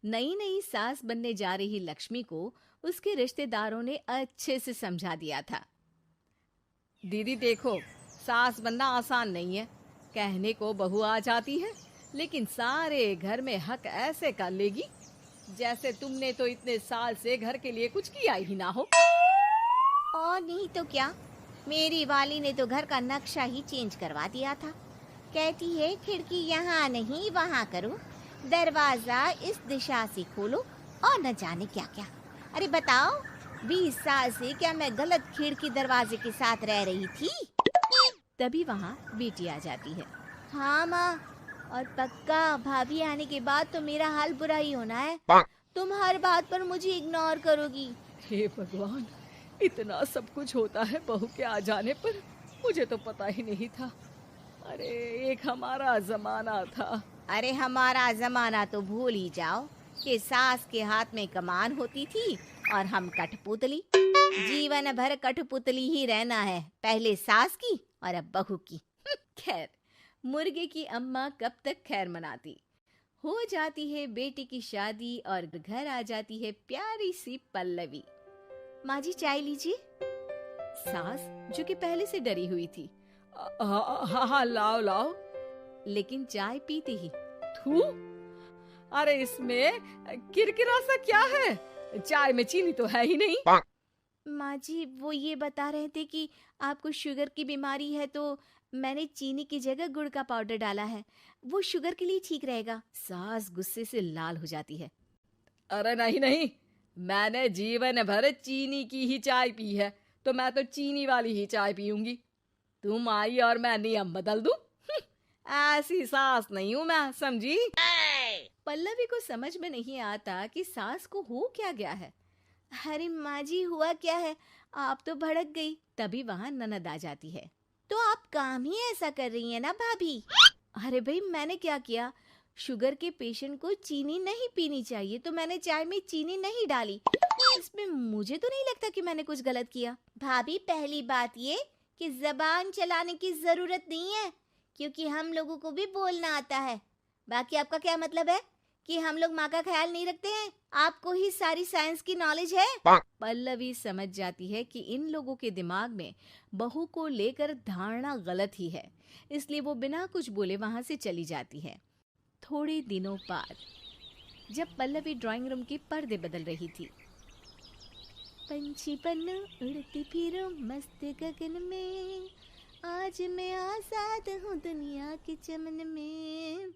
नई नई सास बनने जा रही लक्ष्मी को उसके रिश्तेदारों ने अच्छे से समझा दिया था। दीदी देखो, सास बनना आसान नहीं है। कहने को बहू आ जाती है, लेकिन सारे घर में हक ऐसे कर लेगी जैसे तुमने तो इतने साल से घर के लिए कुछ किया ही ना हो। और नहीं तो क्या, मेरी वाली ने तो घर का नक्शा ही चेंज करवा दिया था। कहती है खिड़की यहाँ नहीं वहाँ करो, दरवाजा इस दिशा से खोलो और न जाने क्या क्या। अरे बताओ, 20 साल से क्या मैं गलत खिड़की दरवाजे के साथ रह रही थी? तभी वहाँ बेटी आ जाती है। हाँ माँ, और पक्का भाभी आने के बाद तो मेरा हाल बुरा ही होना है। तुम हर बात पर मुझे इग्नोर करोगी। हे भगवान, इतना सब कुछ होता है बहू के आ जाने पर, मुझे तो पता ही नहीं था। अरे एक हमारा जमाना था। अरे हमारा जमाना तो भूल ही जाओ कि सास के हाथ में कमान होती थी और हम कठपुतली। जीवन भर कठपुतली ही रहना है, पहले सास की और अब बहू की। खैर, मुर्गे की अम्मा कब तक खैर मनाती। हो जाती है बेटी की शादी और घर आ जाती है प्यारी सी पल्लवी। माँ जी चाय लीजिए। सास जो कि पहले से डरी हुई थी, हाँ लाओ लाओ। लेकिन चाय पीते ही थू, अरे इसमें किरकिरा सा क्या है? चाय में चीनी तो है ही नहीं। माँ जी वो ये बता रहे थे कि आपको शुगर की बीमारी है, तो मैंने चीनी की जगह गुड़ का पाउडर डाला है, वो शुगर के लिए ठीक रहेगा। सास गुस्से से लाल हो जाती है। अरे नहीं नहीं, मैंने जीवन भर चीनी की ही चाय पी है, तो मैं तो चीनी वाली ही चाय पीऊंगी। तुम आई और मैं नियम बदल दूं? ऐसी सास नहीं हूं मैं, समझी? पल्लवी को समझ में नहीं आता कि सास को हो क्या गया है। अरे माँ जी हुआ क्या है, आप तो भड़क गई। तभी वहाँ ननद आ जाती है। तो आप काम ही ऐसा कर रही हैं ना भाभी? अरे भाई मैंने क्या किया? शुगर के पेशेंट को चीनी नहीं पीनी चाहिए, तो मैंने चाय में चीनी नहीं डाली। इसमें मुझे तो नहीं लगता कि मैंने कुछ गलत किया। भाभी पहली बात ये कि जबान चलाने की जरूरत नहीं है, क्योंकि हम लोगों को भी बोलना आता है। बाकी आपका क्या मतलब है कि हम लोग माँ का ख्याल नहीं रखते हैं? आपको ही सारी साइंस की नॉलेज है। पल्लवी समझ जाती है कि इन लोगों के दिमाग में बहू को लेकर धारणा गलत ही है, इसलिए वो बिना कुछ बोले वहां से चली जाती है। थोड़े दिनों बाद जब पल्लवी ड्राइंग रूम के पर्दे बदल रही थी, पंछी पन्नू उड़ती फिरूं मस्त गगन में, आज मैं आजाद हूँ दुनिया के चमन में।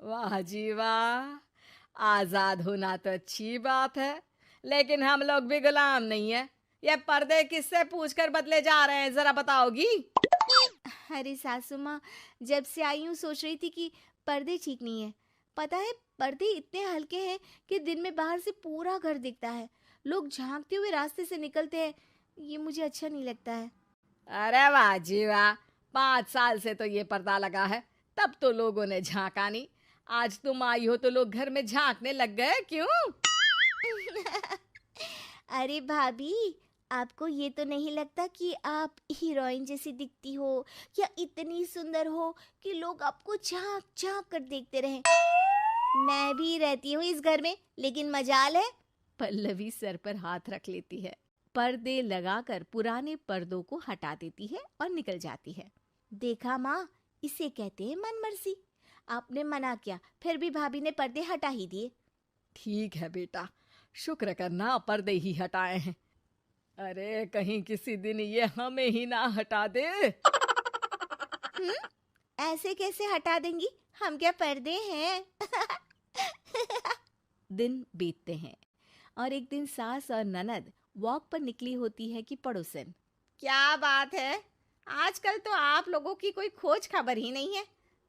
वाह जी वाह, आजाद होना तो अच्छी बात है, लेकिन हम लोग भी गुलाम नहीं है। ये पर्दे किससे पूछकर बदले जा रहे हैं, जरा बताओगी? अरे सासू माँ, जब से आई हूँ सोच रही थी कि पर्दे ठीक नहीं है। पता है, पर्दे इतने हल्के हैं कि दिन में बाहर से पूरा घर दिखता है। लोग झांकते हुए रास्ते से निकलते हैं, ये मुझे अच्छा नहीं लगता है। अरे वाह जी वाह, 5 साल से तो ये पर्दा लगा है, तब तो लोगों ने झांका नहीं। आज तुम आई हो तो लोग घर में झांकने लग गए, क्यों? अरे भाभी, आपको ये तो नहीं लगता कि आप हीरोइन जैसी दिखती हो, या इतनी सुंदर हो कि लोग आपको झांक झांक कर देखते रहें? मैं भी रहती हूँ इस घर में, लेकिन मजाल है। पल्लवी सर पर हाथ रख लेती है, पर्दे लगाकर पुराने पर्दों को हटा देती है और निकल जाती है। देखा माँ, इसे कहते हैं मन मर्जी। आपने मना किया, फिर भी भाभी ने पर्दे हटा ही दिए। ठीक है बेटा, शुक्र करना पर्दे ही हटाए हैं। अरे कहीं किसी दिन ये हमें ही ना हटा दे। ऐसे कैसे हटा देंगी, हम क्या पर्दे हैं? दिन बीतते हैं और एक दिन सास और ननद वॉक पर निकली होती है कि पड़ोसन। क्या बात है, आजकल तो आप लोगों की कोई खोज खबर ही नहीं है।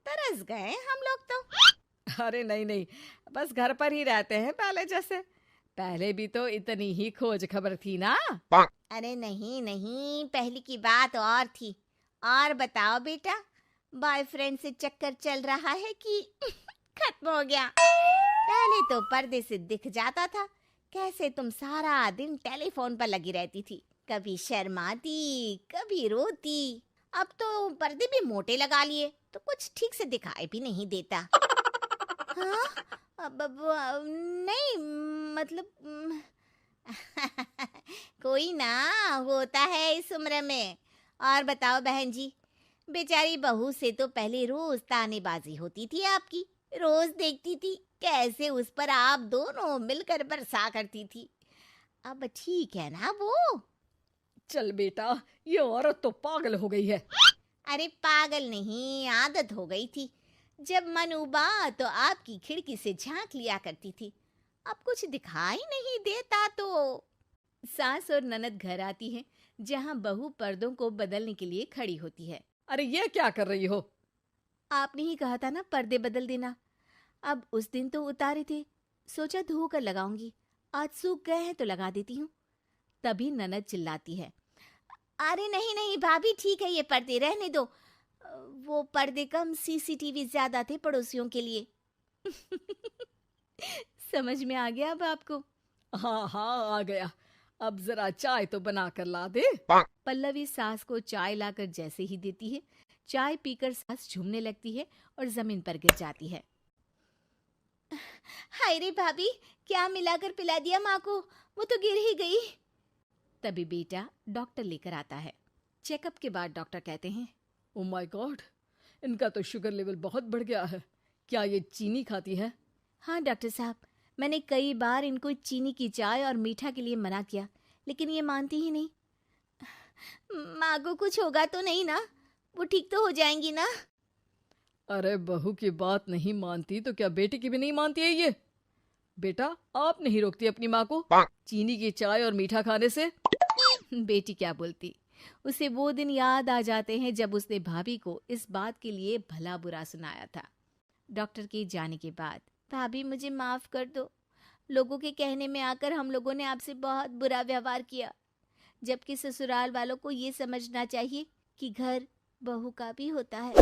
तरस गए हम लोग तो। अरे नहीं नहीं, बस घर पर ही रहते हैं पहले जैसे। पहले भी तो इतनी ही खोज खबर थी ना। अरे नहीं नहीं, पहले की बात और थी। और बताओ बेटा, बॉयफ्रेंड से चक्कर चल रहा है कि खत्म हो गया? पहले तो पर्दे से दिख जाता था कैसे तुम सारा दिन टेलीफोन पर लगी रहती थी, कभी शर्माती कभी रोती। अब तो पर्दे भी मोटे लगा लिए तो कुछ ठीक से दिखाई भी नहीं देता। हाँ? नहीं, मतलब कोई ना, होता है इस उम्र में। और बताओ बहन जी, बेचारी बहू से तो पहले रोज तानेबाजी होती थी आपकी, रोज देखती थी कैसे उस पर आप दोनों मिलकर बरसा करती थी। अब ठीक है ना वो? चल बेटा, ये औरत तो पागल हो गई है। अरे पागल नहीं, आदत हो गई थी। जब मन उबा तो आपकी खिड़की से झांक लिया करती थी, अब कुछ दिखाई नहीं देता तो। सास और ननद घर आती हैं, जहां बहू पर्दों को बदलने के लिए खड़ी होती है। अरे ये क्या कर रही हो? आपने ही कहा था ना पर्दे बदल देना। अब उस दिन तो उतारे थे, सोचा धोकर लगाऊंगी, आज सूख गए हैं तो लगा देती हूँ। तभी ननद चिल्लाती है, अरे नहीं नहीं भाभी, ठीक है, ये पर्दे रहने दो। वो पर्दे कम, सीसीटीवी ज्यादा थे पड़ोसियों के लिए। समझ में आ गया अब आपको? हाँ हाँ, आ गया। अब जरा चाय तो बना कर ला दे। पल्लवी सास को चाय लाकर जैसे ही देती है, चाय पीकर सास झूमने लगती है और जमीन पर गिर जाती है। हाय रे भाभी, क्या मिलाकर पिला दिया माँ को, वो तो गिर ही गई। तभी बेटा डॉक्टर लेकर आता है। चेकअप के बाद डॉक्टर कहते हैं, ओ माय गॉड, इनका तो शुगर लेवल बहुत बढ़ गया है। क्या ये चीनी खाती है? हाँ डॉक्टर साहब, मैंने कई बार इनको चीनी की चाय और मीठा के लिए मना किया, लेकिन ये मानती ही नहीं। माँ को कुछ होगा तो नहीं ना? वो ठीक तो हो जाएंगी ना? अरे बहू की बात नहीं मानती तो क्या बेटी की भी नहीं मानती है ये? बेटा, आप नहीं रोकती अपनी माँ को चीनी की चाय और मीठा खाने से? बेटी क्या बोलती, उसे वो दिन याद आ जाते हैं जब उसने भाभी को इस बात के लिए भला बुरा सुनाया था। डॉक्टर के जाने के बाद, भाभी मुझे माफ कर दो, लोगों के कहने में आकर हम लोगों ने आपसे बहुत बुरा व्यवहार किया, जबकि ससुराल वालों को ये समझना चाहिए कि घर बहू का भी होता है।